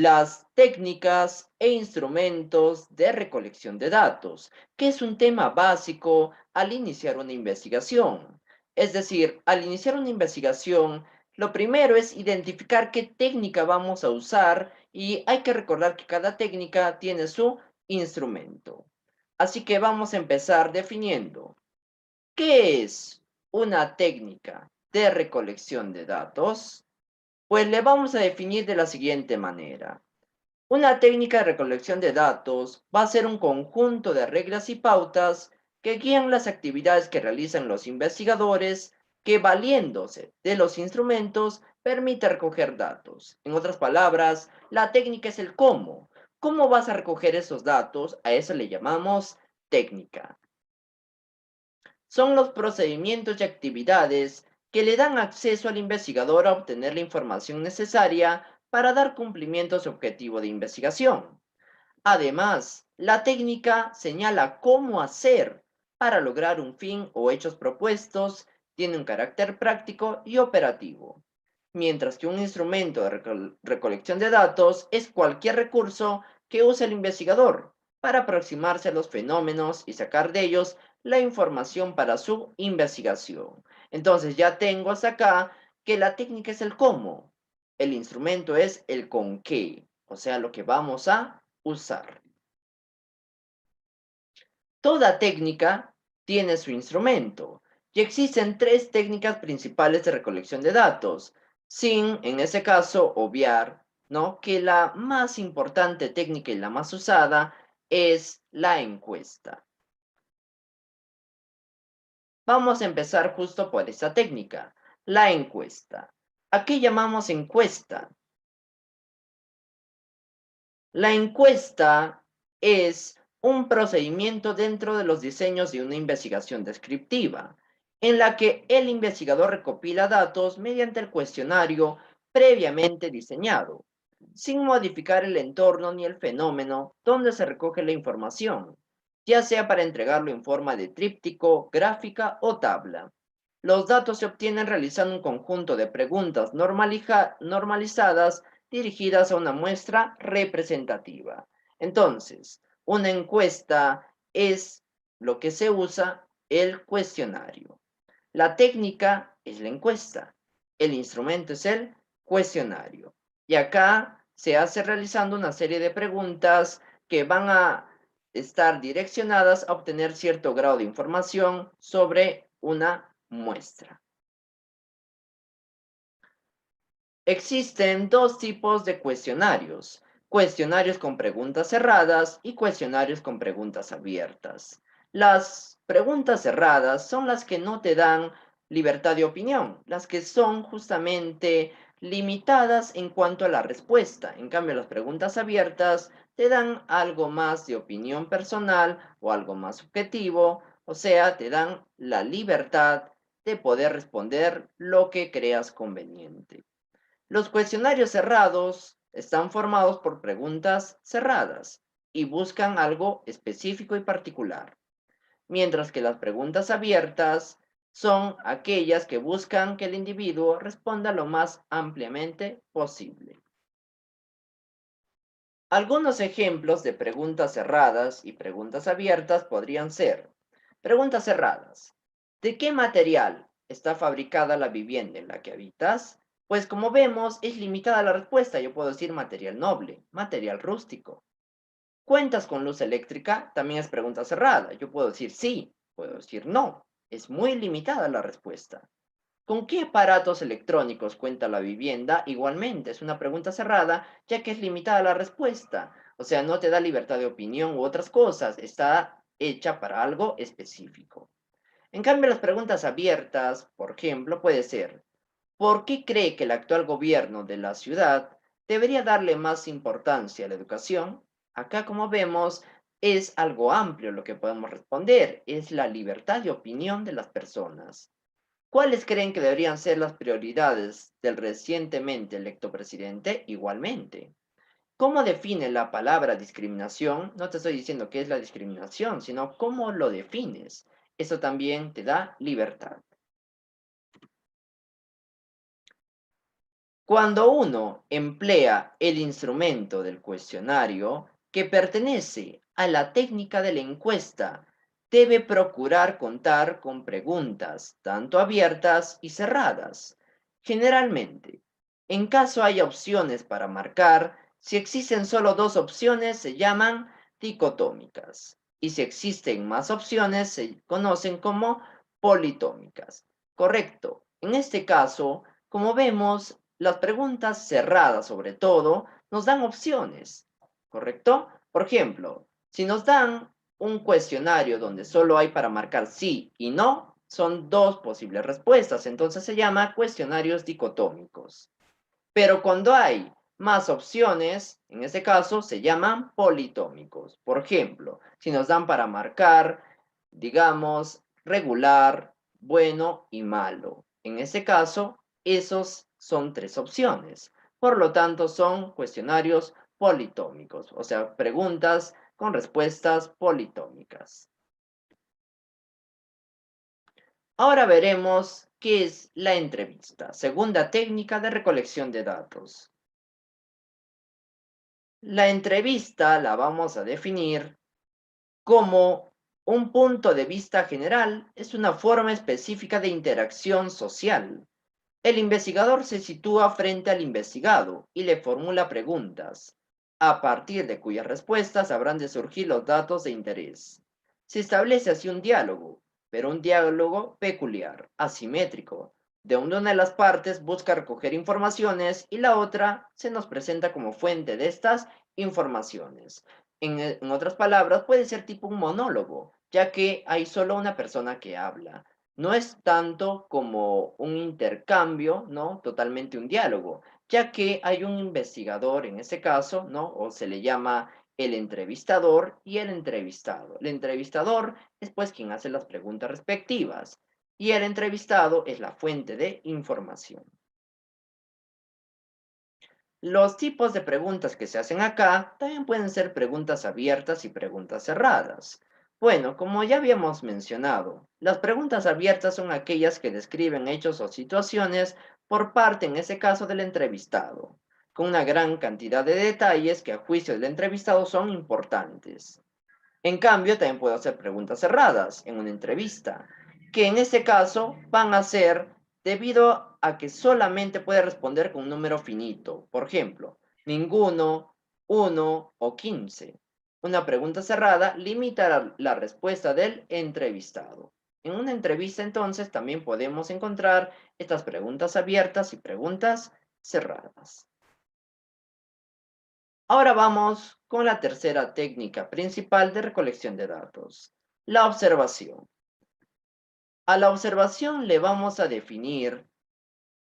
las técnicas e instrumentos de recolección de datos, que es un tema básico al iniciar una investigación. Es decir, al iniciar una investigación, lo primero es identificar qué técnica vamos a usar y hay que recordar que cada técnica tiene su instrumento. Así que vamos a empezar definiendo qué es una técnica de recolección de datos. Pues le vamos a definir de la siguiente manera. Una técnica de recolección de datos va a ser un conjunto de reglas y pautas que guían las actividades que realizan los investigadores que valiéndose de los instrumentos permite recoger datos. En otras palabras, la técnica es el cómo. ¿Cómo vas a recoger esos datos? A eso le llamamos técnica. Son los procedimientos y actividades que le dan acceso al investigador a obtener la información necesaria para dar cumplimiento a su objetivo de investigación. Además, la técnica señala cómo hacer para lograr un fin o hechos propuestos, tiene un carácter práctico y operativo, mientras que un instrumento de recolección de datos es cualquier recurso que use el investigador para aproximarse a los fenómenos y sacar de ellos la información para su investigación. Entonces ya tengo hasta acá que la técnica es el cómo, el instrumento es el con qué, o sea, lo que vamos a usar. Toda técnica tiene su instrumento y existen tres técnicas principales de recolección de datos, sin, en ese caso, obviar, ¿no?, que la más importante técnica y la más usada es la encuesta. Vamos a empezar justo por esta técnica, la encuesta. ¿A qué llamamos encuesta? La encuesta es un procedimiento dentro de los diseños de una investigación descriptiva, en la que el investigador recopila datos mediante el cuestionario previamente diseñado, sin modificar el entorno ni el fenómeno donde se recoge la información, ya sea para entregarlo en forma de tríptico, gráfica o tabla. Los datos se obtienen realizando un conjunto de preguntas normalizadas dirigidas a una muestra representativa. Entonces, una encuesta es lo que se usa el cuestionario. La técnica es la encuesta. El instrumento es el cuestionario. Y acá se hace realizando una serie de preguntas que van a estar direccionadas a obtener cierto grado de información sobre una muestra. Existen dos tipos de cuestionarios: cuestionarios con preguntas cerradas y cuestionarios con preguntas abiertas. Las preguntas cerradas son las que no te dan libertad de opinión, las que son justamente limitadas en cuanto a la respuesta. En cambio, las preguntas abiertas te dan algo más de opinión personal o algo más subjetivo, o sea, te dan la libertad de poder responder lo que creas conveniente. Los cuestionarios cerrados están formados por preguntas cerradas y buscan algo específico y particular, mientras que las preguntas abiertas son aquellas que buscan que el individuo responda lo más ampliamente posible. Algunos ejemplos de preguntas cerradas y preguntas abiertas podrían ser: preguntas cerradas. ¿De qué material está fabricada la vivienda en la que habitas? Pues como vemos, es limitada la respuesta. Yo puedo decir material noble, material rústico. ¿Cuentas con luz eléctrica? También es pregunta cerrada. Yo puedo decir sí, puedo decir no. Es muy limitada la respuesta. ¿Con qué aparatos electrónicos cuenta la vivienda? Igualmente, es una pregunta cerrada, ya que es limitada la respuesta. O sea, no te da libertad de opinión u otras cosas. Está hecha para algo específico. En cambio, las preguntas abiertas, por ejemplo, puede ser: ¿por qué cree que el actual gobierno de la ciudad debería darle más importancia a la educación? Acá, como vemos, es algo amplio lo que podemos responder. Es la libertad de opinión de las personas. ¿Cuáles creen que deberían ser las prioridades del recientemente electo presidente? Igualmente. ¿Cómo define la palabra discriminación? No te estoy diciendo qué es la discriminación, sino cómo lo defines. Eso también te da libertad. Cuando uno emplea el instrumento del cuestionario que pertenece a la técnica de la encuesta, debe procurar contar con preguntas tanto abiertas y cerradas. Generalmente, en caso haya opciones para marcar, si existen solo dos opciones se llaman dicotómicas y si existen más opciones se conocen como politómicas. Correcto. En este caso, como vemos, las preguntas cerradas, sobre todo, nos dan opciones, ¿correcto? Por ejemplo, si nos dan un cuestionario donde solo hay para marcar sí y no, son dos posibles respuestas, entonces se llama cuestionarios dicotómicos. Pero cuando hay más opciones, en este caso se llaman politómicos. Por ejemplo, si nos dan para marcar, digamos, regular, bueno y malo. En este caso, esos son tres opciones. Por lo tanto, son cuestionarios politómicos, o sea, preguntas con respuestas politómicas. Ahora veremos qué es la entrevista, segunda técnica de recolección de datos. La entrevista la vamos a definir como un punto de vista general, es una forma específica de interacción social. El investigador se sitúa frente al investigado y le formula preguntas, a partir de cuyas respuestas habrán de surgir los datos de interés. Se establece así un diálogo, pero un diálogo peculiar, asimétrico, de donde una de las partes busca recoger informaciones y la otra se nos presenta como fuente de estas informaciones. En otras palabras, puede ser tipo un monólogo, ya que hay solo una persona que habla. No es tanto como un intercambio, ¿no? Totalmente un diálogo, ya que hay un investigador en ese caso, ¿no? O se le llama el entrevistador y el entrevistado. El entrevistador es pues quien hace las preguntas respectivas y el entrevistado es la fuente de información. Los tipos de preguntas que se hacen acá también pueden ser preguntas abiertas y preguntas cerradas. Bueno, como ya habíamos mencionado, las preguntas abiertas son aquellas que describen hechos o situaciones por parte, en ese caso, del entrevistado, con una gran cantidad de detalles que a juicio del entrevistado son importantes. En cambio, también puedo hacer preguntas cerradas en una entrevista, que en este caso van a ser debido a que solamente puede responder con un número finito. Por ejemplo, ninguno, uno o 15. Una pregunta cerrada limita la respuesta del entrevistado. En una entrevista, entonces, también podemos encontrar estas preguntas abiertas y preguntas cerradas. Ahora vamos con la tercera técnica principal de recolección de datos, la observación. A la observación le vamos a definir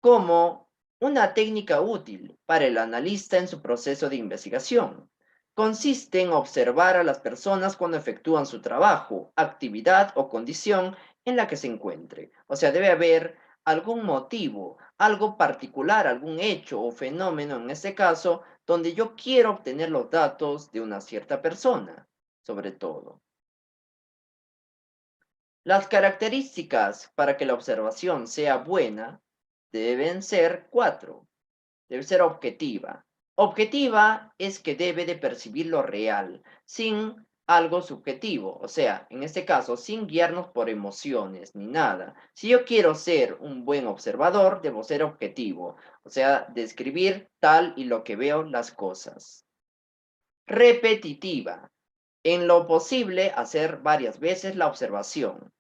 como una técnica útil para el analista en su proceso de investigación. Consiste en observar a las personas cuando efectúan su trabajo, actividad o condición en la que se encuentre. O sea, debe haber algún motivo, algo particular, algún hecho o fenómeno, en este caso, donde yo quiero obtener los datos de una cierta persona, sobre todo. Las características para que la observación sea buena deben ser cuatro. Debe ser objetiva. Objetiva es que debe de percibir lo real, sin algo subjetivo, o sea, en este caso, sin guiarnos por emociones ni nada. Si yo quiero ser un buen observador, debo ser objetivo, o sea, describir tal y lo que veo las cosas. Repetitiva. En lo posible, hacer varias veces la observación.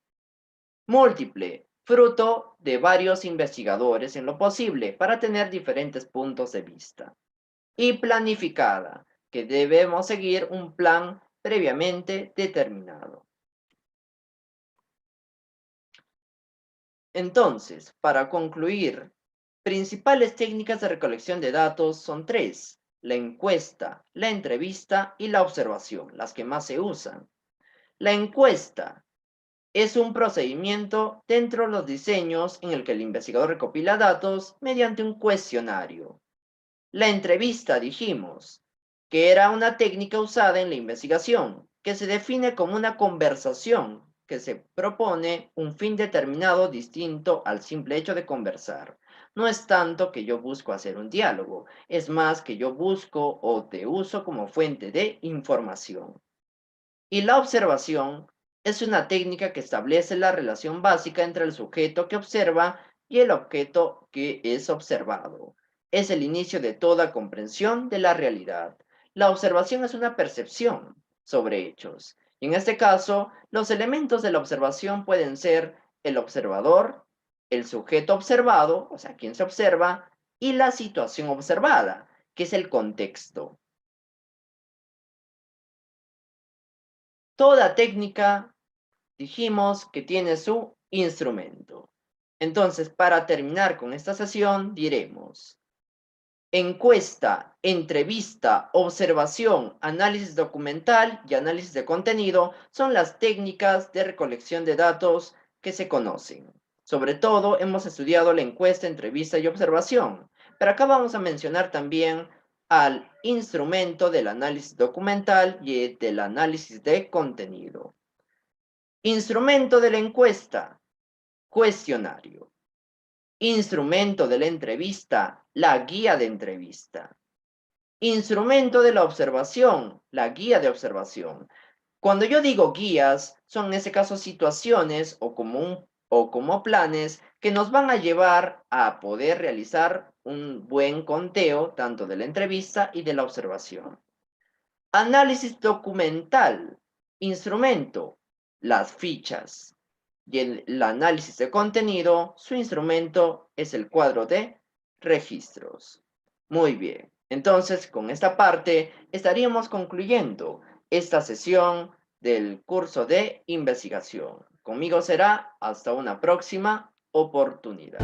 Múltiple, fruto de varios investigadores en lo posible para tener diferentes puntos de vista. Y planificada, que debemos seguir un plan previamente determinado. Entonces, para concluir, principales técnicas de recolección de datos son tres: la encuesta, la entrevista y la observación, las que más se usan. La encuesta es un procedimiento dentro de los diseños en el que el investigador recopila datos mediante un cuestionario. La entrevista, dijimos, que era una técnica usada en la investigación, que se define como una conversación que se propone un fin determinado distinto al simple hecho de conversar. No es tanto que yo busco hacer un diálogo, es más que yo busco o te uso como fuente de información. Y la observación es una técnica que establece la relación básica entre el sujeto que observa y el objeto que es observado. Es el inicio de toda comprensión de la realidad. La observación es una percepción sobre hechos. Y en este caso, los elementos de la observación pueden ser el observador, el sujeto observado, o sea, quien se observa, y la situación observada, que es el contexto. Toda técnica dijimos que tiene su instrumento. Entonces, para terminar con esta sesión, diremos: encuesta, entrevista, observación, análisis documental y análisis de contenido son las técnicas de recolección de datos que se conocen. Sobre todo, hemos estudiado la encuesta, entrevista y observación, pero acá vamos a mencionar también al instrumento del análisis documental y del análisis de contenido. Instrumento de la encuesta: cuestionario. Instrumento de la entrevista: la guía de entrevista. Instrumento de la observación: la guía de observación. Cuando yo digo guías, son en ese caso situaciones o como planes que nos van a llevar a poder realizar un buen conteo tanto de la entrevista y de la observación. Análisis documental. Instrumento: las fichas. Y el análisis de contenido, su instrumento es el cuadro de registros. Muy bien, entonces con esta parte estaríamos concluyendo esta sesión del curso de investigación. Conmigo será hasta una próxima oportunidad.